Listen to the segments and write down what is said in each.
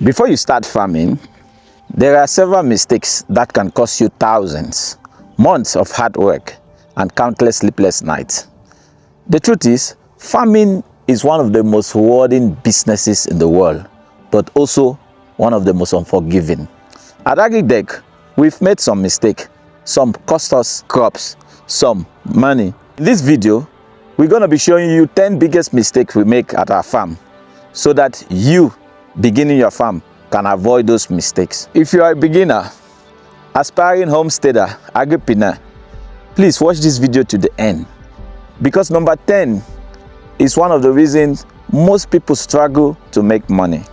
Before you start farming, there are several mistakes that can cost you thousands, months of hard work, and countless sleepless nights. The truth is, farming is one of the most rewarding businesses in the world, but also one of the most unforgiving. At AGRICDECK, we've made some mistakes. Some cost us crops, some money. In this video, we're going to be showing you 10 biggest mistakes we make at our farm so that you, beginning your farm, can avoid those mistakes. If you are a beginner, aspiring homesteader, agripreneur, please watch this video to the end, because number 10 is one of the reasons most people struggle to make money.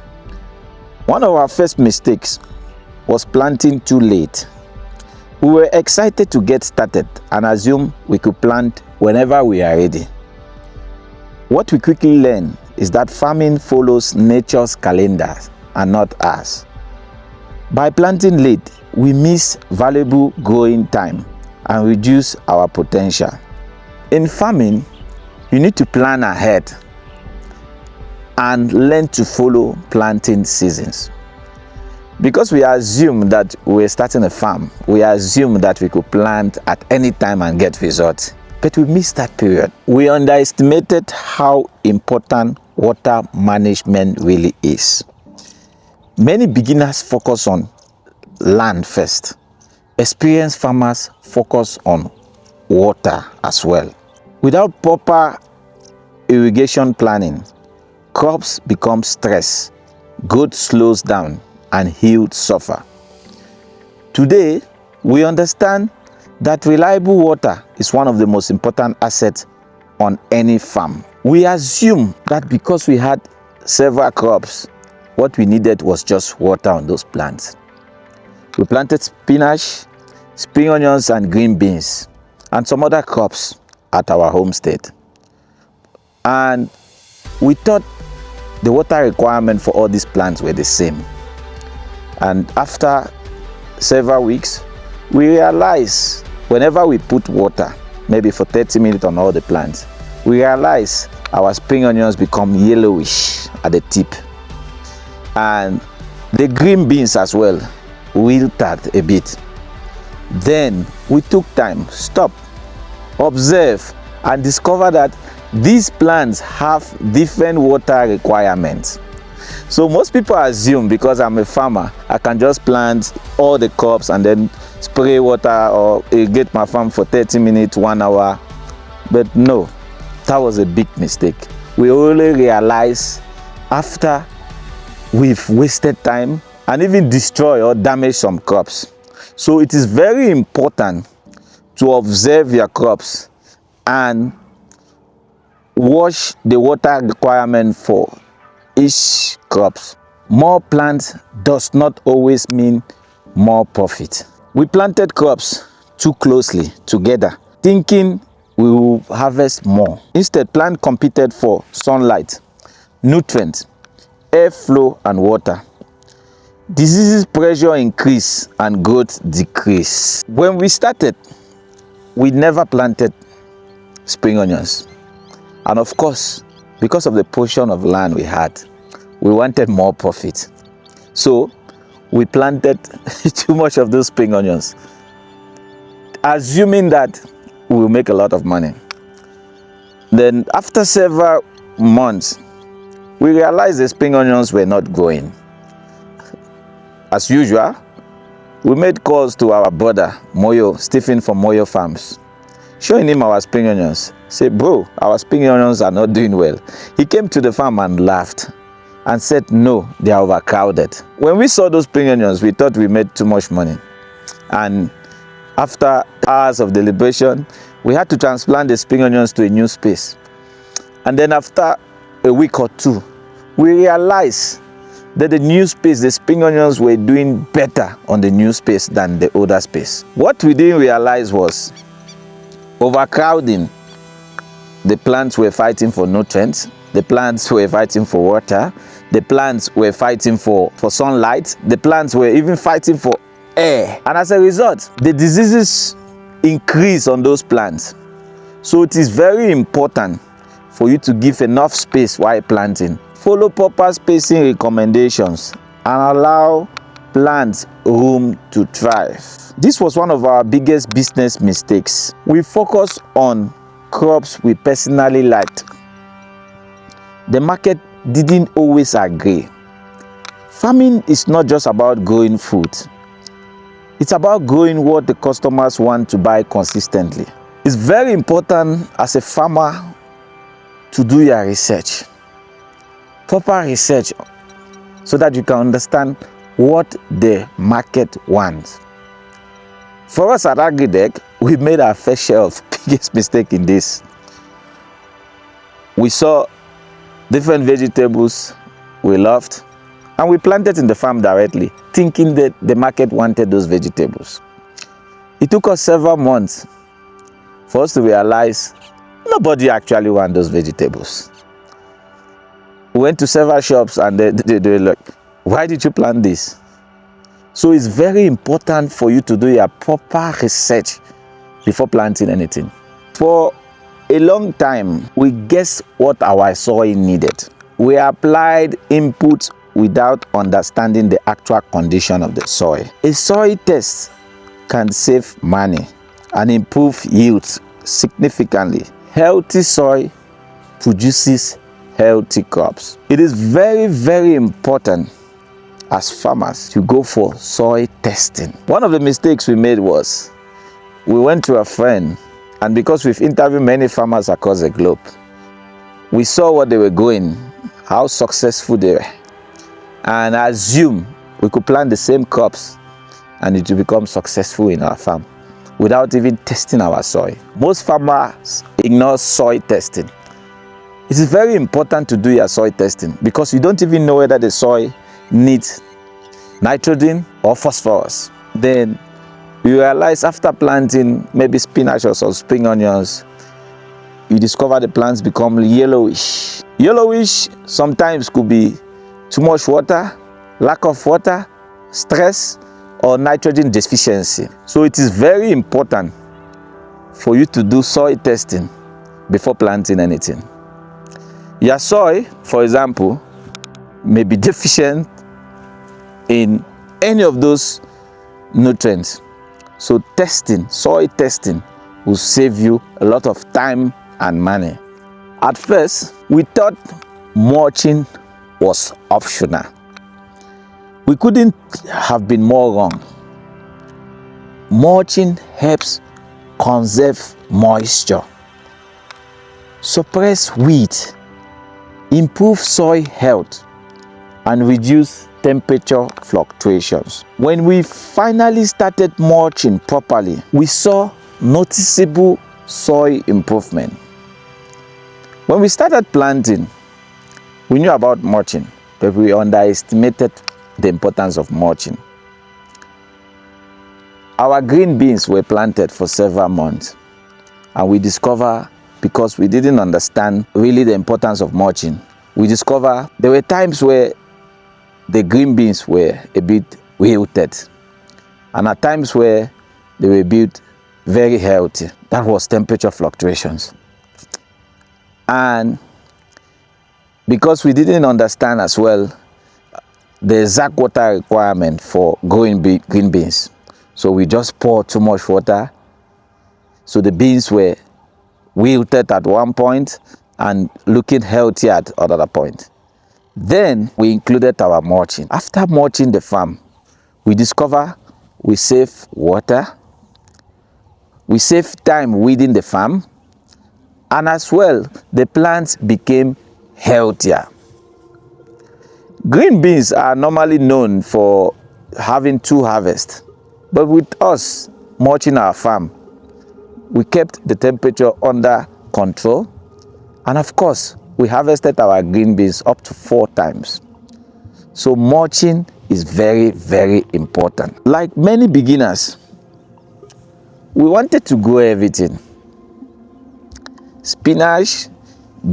One of our first mistakes was planting too late. We were excited to get started and assumed we could plant whenever we are ready. What we quickly learned is that farming follows nature's calendar and not ours. By planting late, we miss valuable growing time and reduce our potential. In farming, you need to plan ahead and learn to follow planting seasons. Because we assume that we're starting a farm, we assume that we could plant at any time and get results. But we missed that period. We underestimated how important water management really is. Many beginners focus on land first. Experienced farmers focus on water as well. Without proper irrigation planning, crops become stressed, growth slows down, and yield suffer. Today, we understand that reliable water is one of the most important assets on any farm. We assume that because we had several crops, what we needed was just water on those plants. We planted spinach, spring onions, and green beans, and some other crops at our homestead. And we thought the water requirement for all these plants were the same. And after several weeks, we realized whenever we put water, maybe for 30 minutes on all the plants, we realize our spring onions become yellowish at the tip. And the green beans as well wilted a bit. Then we took time, stop, observe, and discover that these plants have different water requirements. So most people assume because I'm a farmer, I can just plant all the crops and then spray water or irrigate my farm for 30 minutes, 1 hour. But no, that was a big mistake. We only realize after we've wasted time and even destroy or damage some crops. So it is very important to observe your crops and watch the water requirement for each crops. More plants does not always mean more profit. We planted crops too closely together, thinking we will harvest more. Instead, plants competed for sunlight, nutrients, airflow, and water. Diseases pressure increase and growth decrease. When we started, we never planted spring onions. And of course, because of the portion of land we had, we wanted more profit. So we planted too much of those spring onions, assuming that we will make a lot of money. Then after several months, we realized the spring onions were not growing. As usual, we made calls to our brother, Moyo, Stephen from Moyo Farms, showing him our spring onions. Say, bro, our spring onions are not doing well. He came to the farm and laughed and said, no, they are overcrowded. When we saw those spring onions, we thought we made too much money. And after hours of deliberation, we had to transplant the spring onions to a new space. And then after a week or two, we realized that the new space, the spring onions were doing better on the new space than the older space. What we didn't realize was overcrowding. The plants were fighting for nutrients, the plants were fighting for water, the plants were fighting for sunlight, the plants were even fighting for air. And as a result, the diseases increase on those plants. So it is very important for you to give enough space while planting. Follow proper spacing recommendations and allow plants room to thrive. This was one of our biggest business mistakes. We focused on crops we personally liked. The market didn't always agree. Farming is not just about growing food. It's about growing what the customers want to buy consistently. It's very important as a farmer to do your research, proper research, so that you can understand what the market wants. For us at AGRICDECK, we made our fair share of biggest mistake in this. We saw different vegetables we loved, and we planted in the farm directly, thinking that the market wanted those vegetables. It took us several months for us to realize nobody actually wants those vegetables. We went to several shops and they were like, why did you plant this? So it's very important for you to do your proper research before planting anything. For a long time, we guessed what our soil needed. We applied inputs without understanding the actual condition of the soil. A soil test can save money and improve yields significantly. Healthy soil produces healthy crops. It is very, very important as farmers to go for soil testing. One of the mistakes we made was we went to a friend, and because we've interviewed many farmers across the globe, we saw what they were going, how successful they were, and assumed we could plant the same crops and it will become successful in our farm without even testing our soil. Most farmers ignore soil testing. It is very important to do your soil testing because you don't even know whether the soil needs nitrogen or phosphorus. Then you realize after planting maybe spinach or some spring onions, you discover the plants become yellowish. Yellowish sometimes could be too much water, lack of water, stress, or nitrogen deficiency. So it is very important for you to do soil testing before planting anything. Your soil, for example, may be deficient in any of those nutrients. So testing, soil testing, will save you a lot of time and money. At first, we thought mulching was optional. We couldn't have been more wrong. Mulching helps conserve moisture, suppress weeds, improve soil health, and reduce temperature fluctuations. When we finally started mulching properly, we saw noticeable soil improvement. When we started planting, we knew about mulching, but we underestimated the importance of mulching. Our green beans were planted for several months, and we discovered, because we didn't understand really the importance of mulching, we discovered there were times where the green beans were a bit wilted, and at times where they were built very healthy. That was temperature fluctuations. And because we didn't understand as well the exact water requirement for growing green beans, so we just poured too much water, so the beans were wilted at one point and looking healthy at another point. Then we included our mulching. After mulching the farm, we discover we save water, we save time weeding the farm, and as well, the plants became healthier. Green beans are normally known for having 2 harvests, but with us mulching our farm, we kept the temperature under control, and of course, we harvested our green beans up to 4 times. So mulching is very, very important. Like many beginners, we wanted to grow everything. Spinach,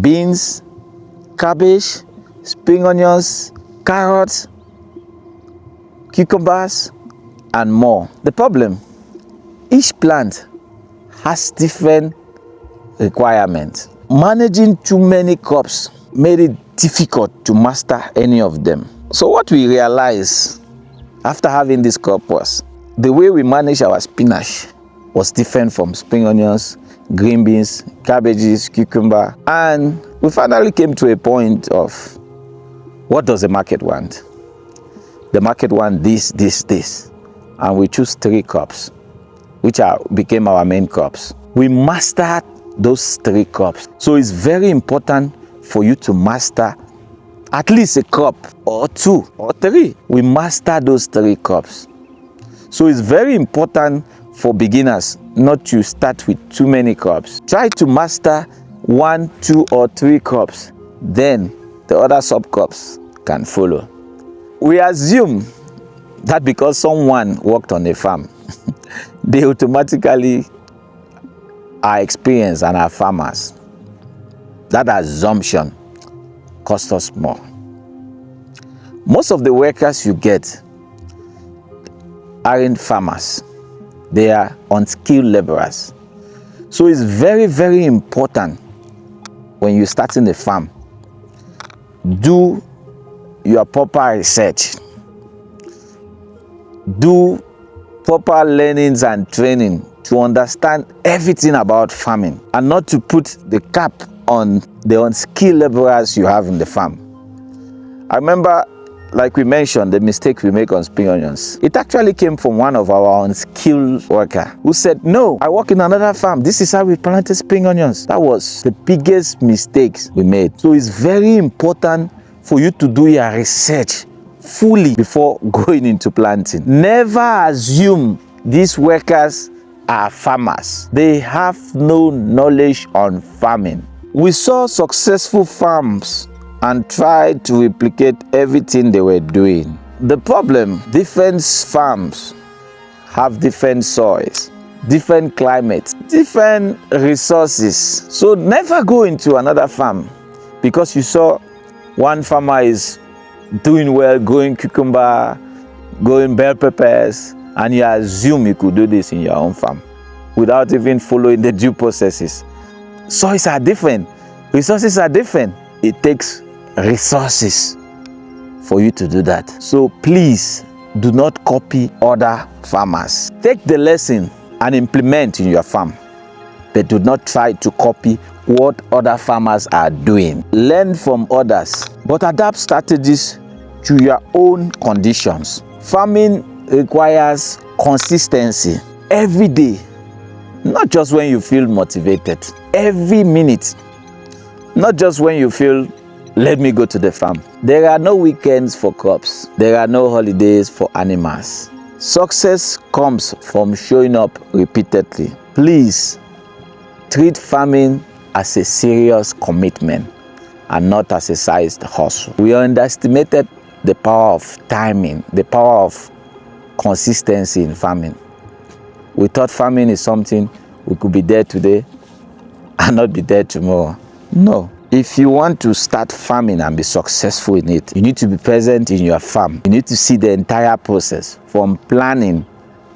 beans, cabbage, spring onions, carrots, cucumbers, and more. The problem, each plant has different requirements. Managing too many crops made it difficult to master any of them. So what we realized after having this crop was the way we manage our spinach was different from spring onions, green beans, cabbages, cucumber, and we finally came to a point of what does the market want? The market want this, and we choose 3 crops, which became our main crops. We mastered those 3 crops. So it's very important for you to master at least a crop or 2 or 3. We master those 3 crops. So it's very important for beginners not to start with too many crops. Try to master 1, 2, or 3 crops. Then the other sub-crops can follow. We assume that because someone worked on a farm, they automatically are experienced and are farmers. That assumption costs us more. Most of the workers you get aren't farmers. They are unskilled laborers. So it's very, very important when you're starting a farm, do your proper research. Do proper learnings and training to understand everything about farming and not to put the cap on the unskilled laborers you have in the farm. I remember, like we mentioned, the mistake we make on spring onions. It actually came from one of our unskilled workers who said, no, I work in another farm. This is how we planted spring onions. That was the biggest mistake we made. So it's very important for you to do your research fully before going into planting. Never assume these workers are farmers. They have no knowledge on farming. We saw successful farms and tried to replicate everything they were doing. The problem, different farms have different soils, different climates, different resources. So never go into another farm because you saw one farmer is doing well, growing cucumber, growing bell peppers, and you assume you could do this in your own farm without even following the due processes. Soils are different, resources are different. It takes resources for you to do that. So please do not copy other farmers. Take the lesson and implement in your farm, but do not try to copy what other farmers are doing. Learn from others, but adapt strategies to your own conditions. Farming requires consistency every day, not just when you feel motivated. Every minute, not just when you feel, let me go to the farm. There are no weekends for crops. There are no holidays for animals. Success comes from showing up repeatedly. Please treat farming as a serious commitment and not as a sized hustle. We underestimated the power of timing, the power of consistency in farming. We thought farming is something we could be there today and not be there tomorrow. No. If you want to start farming and be successful in it, you need to be present in your farm. You need to see the entire process from planning,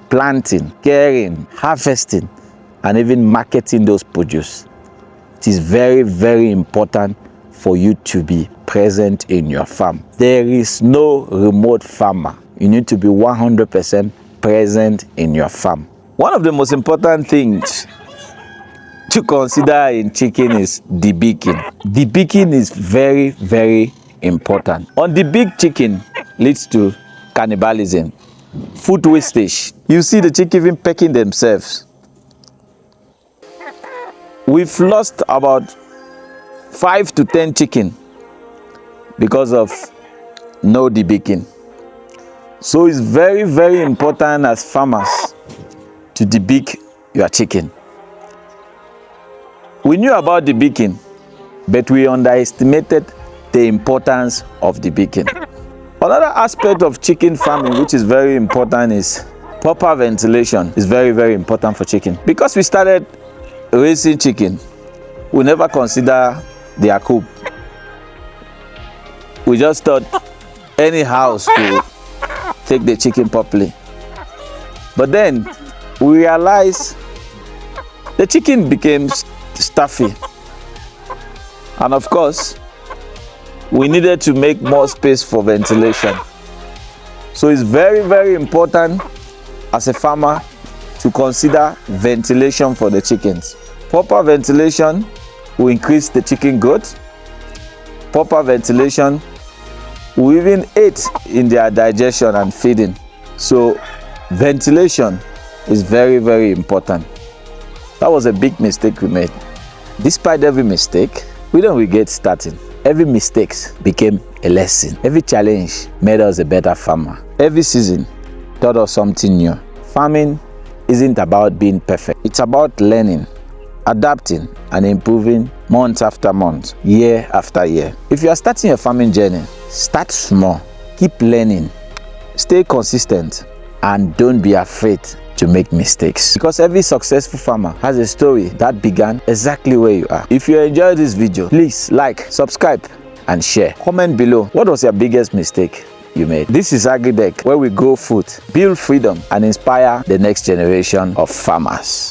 planting, caring, harvesting, and even marketing those produce. It is very, very important for you to be present in your farm. There is no remote farmer. You need to be 100% present in your farm. One of the most important things to consider in chicken is debeaking. Debeaking is very, very important. On the big chicken leads to cannibalism, food wastage. You see the chicken even pecking themselves. We've lost about 5 to 10 chicken because of no debeaking. So it's very, very important as farmers to debeak your chicken. We knew about debeaking, but we underestimated the importance of debeaking. Another aspect of chicken farming which is very important is proper ventilation. Is very, very important for chicken. Because we started raising chicken, we never consider their coop. We just thought any house could take the chicken properly. But then we realized the chicken became stuffy. And of course, we needed to make more space for ventilation. So it's very, very important as a farmer to consider ventilation for the chickens. Proper ventilation will increase the chicken growth. Proper ventilation will even aid in their digestion and feeding. So ventilation is very, very important. That was a big mistake we made. Despite every mistake, we don't regret starting. Every mistake became a lesson. Every challenge made us a better farmer. Every season taught us something new. Farming isn't about being perfect. It's about learning, adapting, and improving month after month, year after year. If you are starting a farming journey, start small, keep learning, stay consistent, and don't be afraid to make mistakes. Because every successful farmer has a story that began exactly where you are. If you enjoyed this video, please like, subscribe, and share. Comment below, what was your biggest mistake you made? This is AGRICDECK, where we grow food, build freedom, and inspire the next generation of farmers.